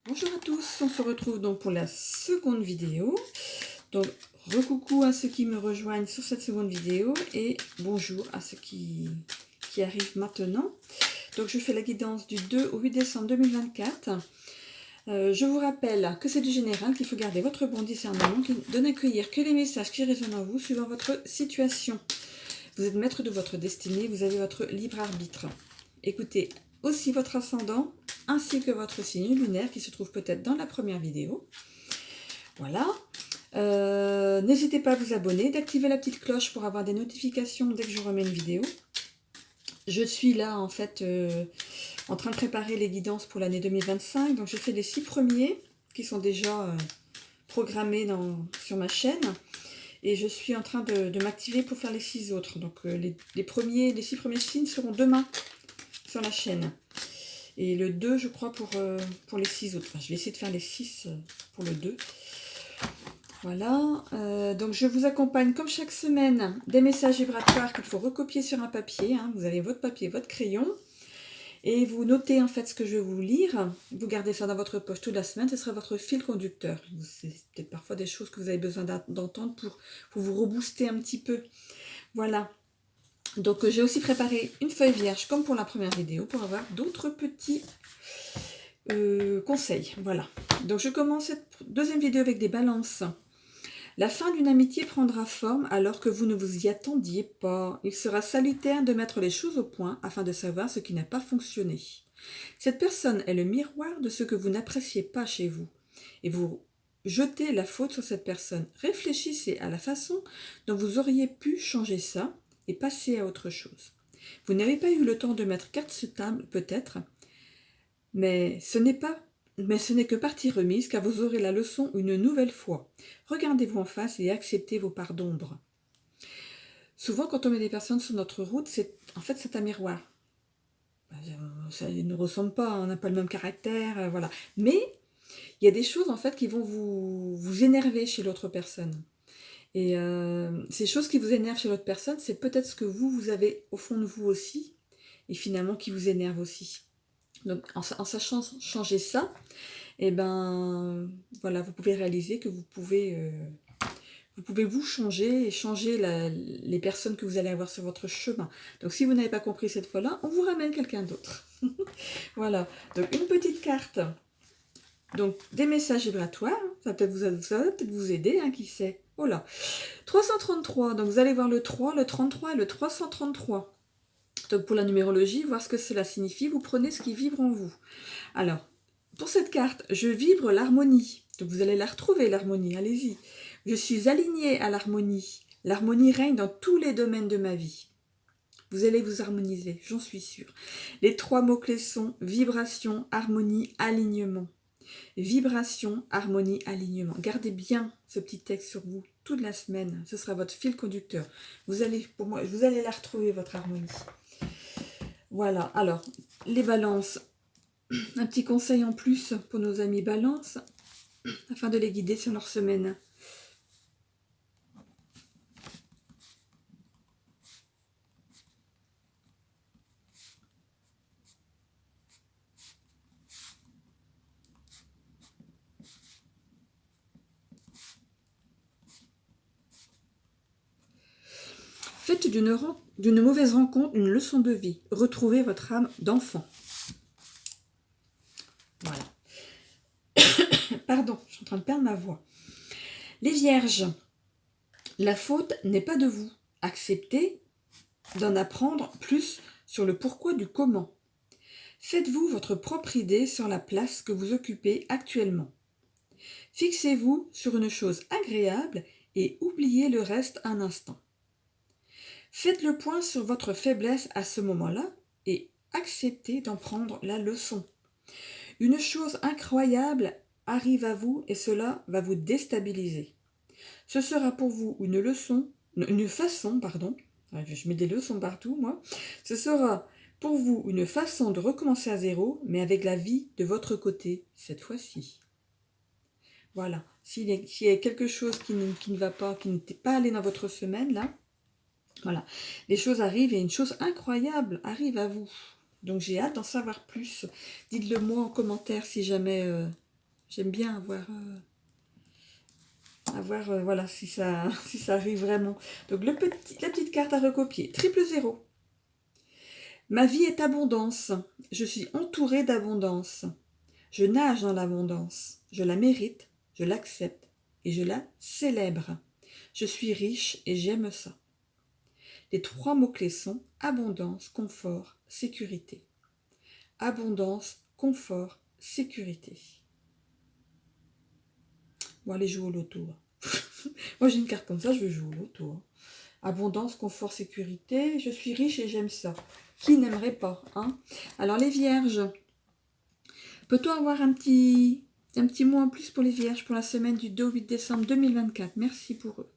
Bonjour à tous, on se retrouve donc pour la seconde vidéo. Donc recoucou à ceux qui me rejoignent sur cette seconde vidéo et bonjour à ceux qui arrivent maintenant. Donc je fais la guidance du 2 au 8 décembre 2024. Je vous rappelle que c'est du général, qu'il faut garder votre bon discernement, de n'accueillir que les messages qui résonnent en vous suivant votre situation. Vous êtes maître de votre destinée, vous avez votre libre arbitre. Écoutez aussi votre ascendant ainsi que votre signe lunaire qui se trouve peut-être dans la première vidéo. Voilà. N'hésitez pas à vous abonner, d'activer la petite cloche pour avoir des notifications dès que je remets une vidéo. Je suis là en fait en train de préparer les guidances pour l'année 2025. Donc j'ai fait les 6 premiers qui sont déjà programmés sur ma chaîne. Et je suis en train de m'activer pour faire les 6 autres. Donc les 6 premiers signes seront demain sur la chaîne. Et le 2, je crois, pour les 6 autres. Enfin, je vais essayer de faire les 6 pour le 2. Voilà. Donc, je vous accompagne, comme chaque semaine, des messages vibratoires qu'il faut recopier sur un papier. Hein. Vous avez votre papier, votre crayon. Et vous notez, en fait, ce que je vais vous lire. Vous gardez ça dans votre poche toute la semaine. Ce sera votre fil conducteur. C'est peut-être parfois des choses que vous avez besoin d'entendre pour vous rebooster un petit peu. Voilà. Donc j'ai aussi préparé une feuille vierge comme pour la première vidéo pour avoir d'autres petits conseils. Voilà. Donc je commence cette deuxième vidéo avec des balances. La fin d'une amitié prendra forme alors que vous ne vous y attendiez pas. Il sera salutaire de mettre les choses au point afin de savoir ce qui n'a pas fonctionné. Cette personne est le miroir de ce que vous n'appréciez pas chez vous. Et vous jetez la faute sur cette personne. Réfléchissez à la façon dont vous auriez pu changer ça et passer à autre chose. Vous n'avez pas eu le temps de mettre carte sur table, peut-être, mais ce n'est que partie remise, car vous aurez la leçon une nouvelle fois. Regardez-vous en face et acceptez vos parts d'ombre. Souvent, quand on met des personnes sur notre route, c'est un miroir. Ça ne ressemble pas, on n'a pas le même caractère, voilà. Mais il y a des choses, en fait, qui vont vous énerver chez l'autre personne. Et ces choses qui vous énervent chez l'autre personne, c'est peut-être ce que vous avez au fond de vous aussi, et finalement qui vous énerve aussi. Donc en sachant changer ça, et ben voilà, vous pouvez réaliser que vous pouvez vous changer et changer les personnes que vous allez avoir sur votre chemin. Donc si vous n'avez pas compris cette fois-là, on vous ramène quelqu'un d'autre. Voilà, donc une petite carte. Donc des messages vibratoires, ça va peut-être vous aider, hein, qui sait. Oh là, 333, donc vous allez voir le 3, le 33 et le 333. Donc pour la numérologie, voir ce que cela signifie, vous prenez ce qui vibre en vous. Alors, pour cette carte, je vibre l'harmonie. Donc vous allez la retrouver, l'harmonie, allez-y. Je suis alignée à l'harmonie. L'harmonie règne dans tous les domaines de ma vie. Vous allez vous harmoniser, j'en suis sûre. Les 3 mots-clés sont vibration, harmonie, alignement. Vibration, harmonie, alignement. Gardez bien ce petit texte sur vous toute la semaine. Ce sera votre fil conducteur. Vous allez la retrouver, votre harmonie. Voilà. Alors, les balances. Un petit conseil en plus pour nos amis balances, afin de les guider sur leur semaine. Faites d'une mauvaise rencontre une leçon de vie. Retrouvez votre âme d'enfant. Voilà. Pardon, je suis en train de perdre ma voix. Les vierges, la faute n'est pas de vous. Acceptez d'en apprendre plus sur le pourquoi du comment. Faites-vous votre propre idée sur la place que vous occupez actuellement. Fixez-vous sur une chose agréable et oubliez le reste un instant. Faites le point sur votre faiblesse à ce moment-là et acceptez d'en prendre la leçon. Une chose incroyable arrive à vous et cela va vous déstabiliser. Ce sera pour vous je mets des leçons partout moi, ce sera pour vous une façon de recommencer à zéro, mais avec la vie de votre côté cette fois-ci. Voilà, s'il y a quelque chose qui ne va pas, qui n'était pas allé dans votre semaine là, voilà, les choses arrivent et une chose incroyable arrive à vous. Donc j'ai hâte d'en savoir plus. Dites-le moi en commentaire si jamais J'aime bien voilà, si ça, si ça arrive vraiment. Donc, la petite carte à recopier. Triple zéro. Ma vie est abondance. Je suis entourée d'abondance. Je nage dans l'abondance. Je la mérite, je l'accepte et je la célèbre. Je suis riche et j'aime ça. Les 3 mots-clés sont abondance, confort, sécurité. Abondance, confort, sécurité. Bon, allez jouer au loto. Moi, j'ai une carte comme ça, je veux jouer au loto. Abondance, confort, sécurité. Je suis riche et j'aime ça. Qui n'aimerait pas, hein? Alors, les vierges. Peut-on avoir un petit mot en plus pour les vierges pour la semaine du 2 au 8 décembre 2024? Merci pour eux.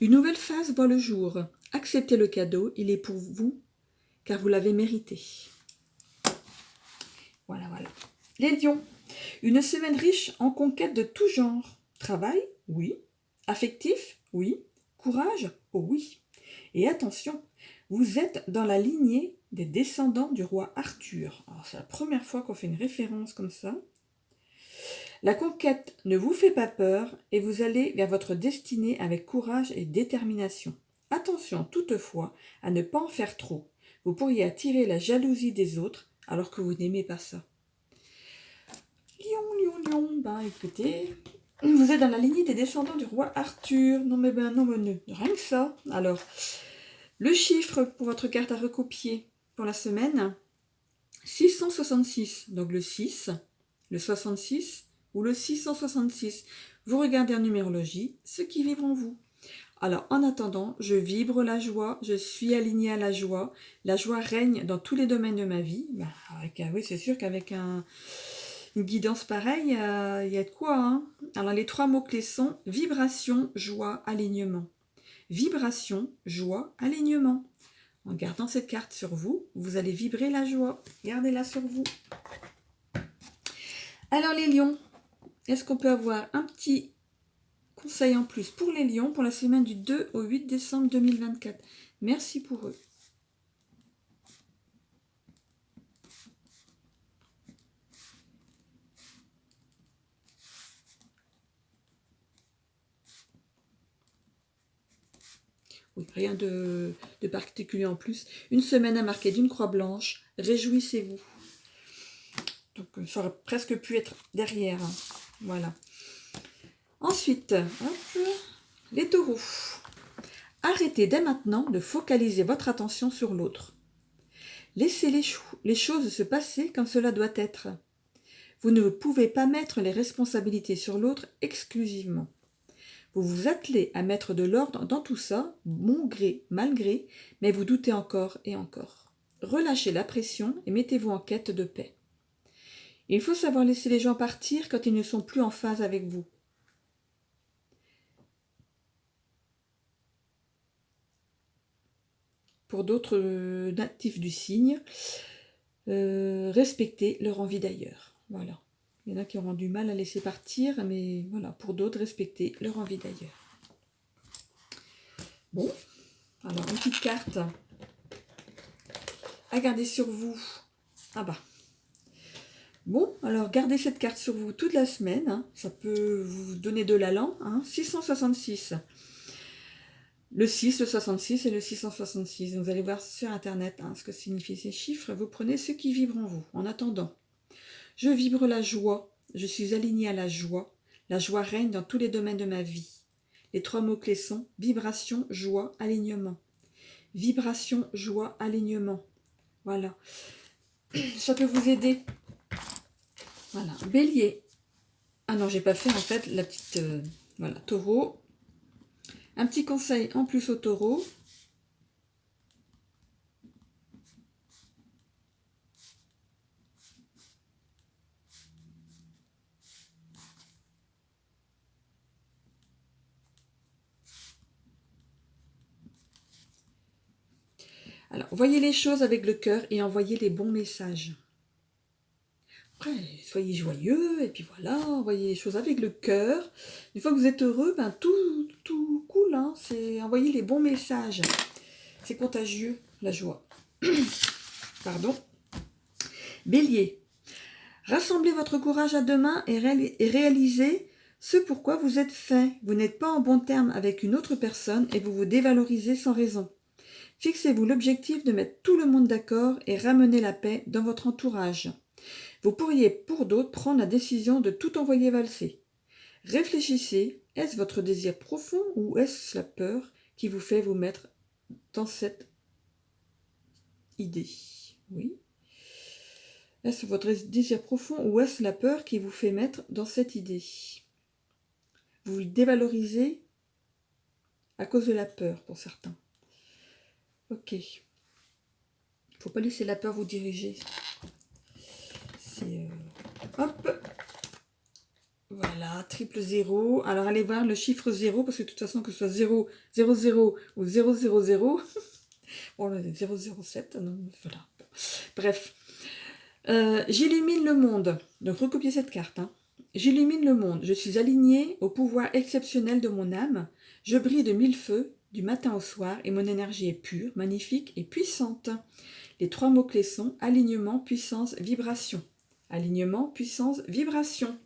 Une nouvelle phase voit le jour. Acceptez le cadeau, il est pour vous, car vous l'avez mérité. Voilà, voilà. Les lions. Une semaine riche en conquêtes de tout genre. Travail? Oui. Affectif? Oui. Courage? Oh oui. Et attention, vous êtes dans la lignée des descendants du roi Arthur. Alors, c'est la première fois qu'on fait une référence comme ça. La conquête ne vous fait pas peur et vous allez vers votre destinée avec courage et détermination. Attention toutefois à ne pas en faire trop. Vous pourriez attirer la jalousie des autres alors que vous n'aimez pas ça. Lion, ben écoutez, vous êtes dans la lignée des descendants du roi Arthur. Non mais rien que ça. Alors, le chiffre pour votre carte à recopier pour la semaine, 666, donc le 6, le 66 ou le 666. Vous regardez en numérologie ce qui vibre en vous. Alors, en attendant, je vibre la joie, je suis alignée à la joie règne dans tous les domaines de ma vie. Oui, c'est sûr qu'avec une guidance pareille, il y a de quoi. Hein. Alors, les 3 mots-clés sont vibration, joie, alignement. Vibration, joie, alignement. En gardant cette carte sur vous, vous allez vibrer la joie. Gardez-la sur vous. Alors, les lions, est-ce qu'on peut avoir un petit conseil en plus pour les lions pour la semaine du 2 au 8 décembre 2024? Merci pour eux. Oui, rien de particulier en plus. Une semaine à marquer d'une croix blanche. Réjouissez-vous. Donc, ça aurait presque pu être derrière. Hein. Voilà. Ensuite, hop, les taureaux. Arrêtez dès maintenant de focaliser votre attention sur l'autre. Laissez les choses se passer comme cela doit être. Vous ne pouvez pas mettre les responsabilités sur l'autre exclusivement. Vous vous attelez à mettre de l'ordre dans tout ça, bon gré, mal gré, mais vous doutez encore et encore. Relâchez la pression et mettez-vous en quête de paix. Il faut savoir laisser les gens partir quand ils ne sont plus en phase avec vous. Pour d'autres natifs du signe, respectez leur envie d'ailleurs. Voilà. Il y en a qui auront du mal à laisser partir, mais voilà, pour d'autres, respectez leur envie d'ailleurs. Bon, alors une petite carte à garder sur vous. Ah bah. Bon, alors gardez cette carte sur vous toute la semaine. Hein. Ça peut vous donner de l'allant. Hein. 666. Le 6, le 66 et le 666. Vous allez voir sur Internet ce que signifient ces chiffres. Vous prenez ce qui vibre en vous. En attendant, je vibre la joie. Je suis alignée à la joie. La joie règne dans tous les domaines de ma vie. Les 3 mots-clés sont vibration, joie, alignement. Vibration, joie, alignement. Voilà. Ça peut vous aider. Voilà. Bélier. Ah non, j'ai pas fait en fait la petite... voilà, taureau. Un petit conseil en plus au taureau. Alors, voyez les choses avec le cœur et envoyez les bons messages. Après, soyez joyeux, et puis voilà, envoyez les choses avec le cœur. Une fois que vous êtes heureux, ben tout cool, hein, c'est envoyer les bons messages. C'est contagieux, la joie. Pardon. Bélier. Rassemblez votre courage à deux mains et réalisez ce pourquoi vous êtes fait. Vous n'êtes pas en bon terme avec une autre personne et vous vous dévalorisez sans raison. Fixez-vous l'objectif de mettre tout le monde d'accord et ramener la paix dans votre entourage. Vous pourriez, pour d'autres, prendre la décision de tout envoyer valser. Réfléchissez, est-ce votre désir profond ou est-ce la peur qui vous fait vous mettre dans cette idée? Oui. Est-ce votre désir profond ou est-ce la peur qui vous fait mettre dans cette idée? Vous vous dévalorisez à cause de la peur pour certains. Ok. Il ne faut pas laisser la peur vous diriger. C'est... Hop. Voilà, triple 0. Alors allez voir le chiffre 0, parce que de toute façon, que ce soit 0, 0, 0 ou 0, 0, 0. Bon, 0, 0, 7. Non, voilà. Bref. J'illumine le monde. Donc recopiez cette carte. Hein. J'illumine le monde. Je suis aligné au pouvoir exceptionnel de mon âme. Je brille de mille feux, du matin au soir, et mon énergie est pure, magnifique et puissante. Les 3 mots-clés sont alignement, puissance, vibration. Alignement, puissance, vibration.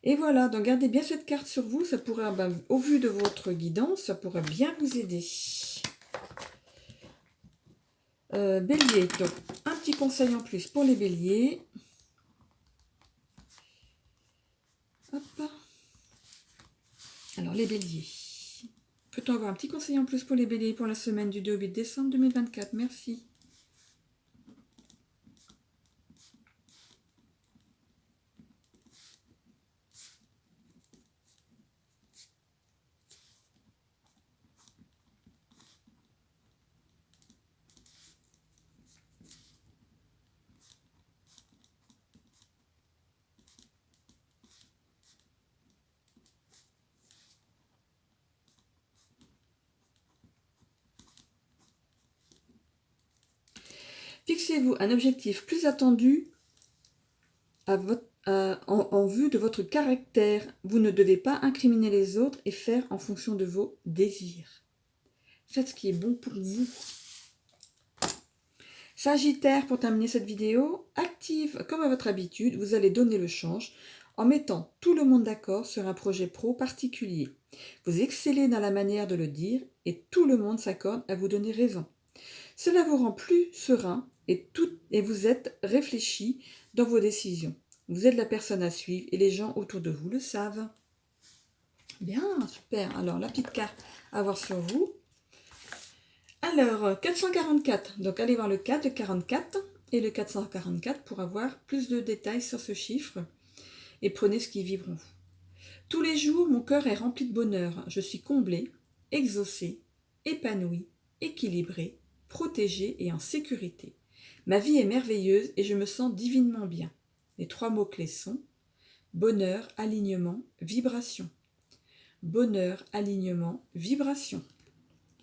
Et voilà, donc gardez bien cette carte sur vous, ça pourra, au vu de votre guidance, ça pourra bien vous aider. Bélier, donc un petit conseil en plus pour les béliers. Hop. Alors les béliers. Peut-on avoir un petit conseil en plus pour les béliers pour la semaine du 2 au 8 décembre 2024? Merci. Fixez-vous un objectif plus attendu en vue de votre caractère. Vous ne devez pas incriminer les autres et faire en fonction de vos désirs. Faites ce qui est bon pour vous. Sagittaire, pour terminer cette vidéo, active comme à votre habitude, vous allez donner le change en mettant tout le monde d'accord sur un projet pro particulier. Vous excellez dans la manière de le dire et tout le monde s'accorde à vous donner raison. Cela vous rend plus serein et vous êtes réfléchi dans vos décisions. Vous êtes la personne à suivre et les gens autour de vous le savent. Bien, super. Alors, la petite carte à voir sur vous. Alors, 444. Donc, allez voir le 4, le 44 et le 444 pour avoir plus de détails sur ce chiffre. Et prenez ce qui vibre en vous. Tous les jours, mon cœur est rempli de bonheur. Je suis comblée, exaucée, épanouie, équilibrée, protégée et en sécurité. Ma vie est merveilleuse et je me sens divinement bien. Les 3 mots-clés sont bonheur, alignement, vibration. Bonheur, alignement, vibration.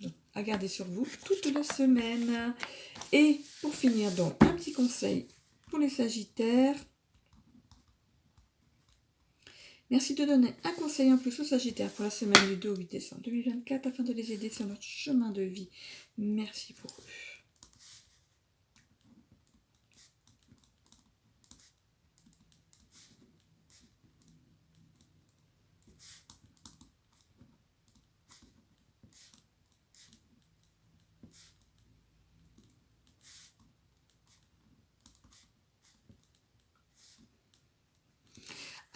Donc, à garder sur vous toute la semaine. Et pour finir, donc, un petit conseil pour les Sagittaires. Merci de donner un conseil en plus aux Sagittaires pour la semaine du 2 au 8 décembre 2024 afin de les aider sur leur chemin de vie. Merci pour eux.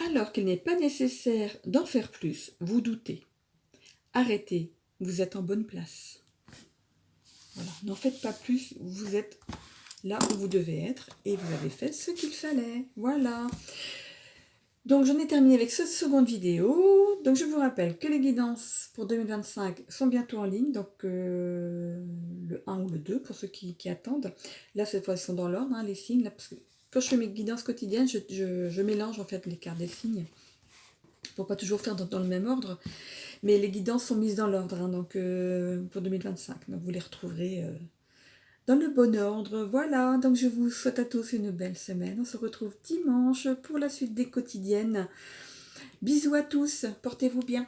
Alors qu'il n'est pas nécessaire d'en faire plus, vous doutez. Arrêtez, vous êtes en bonne place. Voilà, n'en faites pas plus, vous êtes là où vous devez être et vous avez fait ce qu'il fallait. Voilà. Donc j'en ai terminé avec cette seconde vidéo. Donc je vous rappelle que les guidances pour 2025 sont bientôt en ligne, donc le 1 ou le 2 pour ceux qui attendent. Là cette fois ils sont dans l'ordre, hein, les signes, là, parce que quand je fais mes guidances quotidiennes, je mélange en fait les cartes des signes pour pas toujours faire dans le même ordre. Mais les guidances sont mises dans l'ordre, hein, donc pour 2025. Donc vous les retrouverez dans le bon ordre. Voilà, donc je vous souhaite à tous une belle semaine. On se retrouve dimanche pour la suite des quotidiennes. Bisous à tous, portez-vous bien.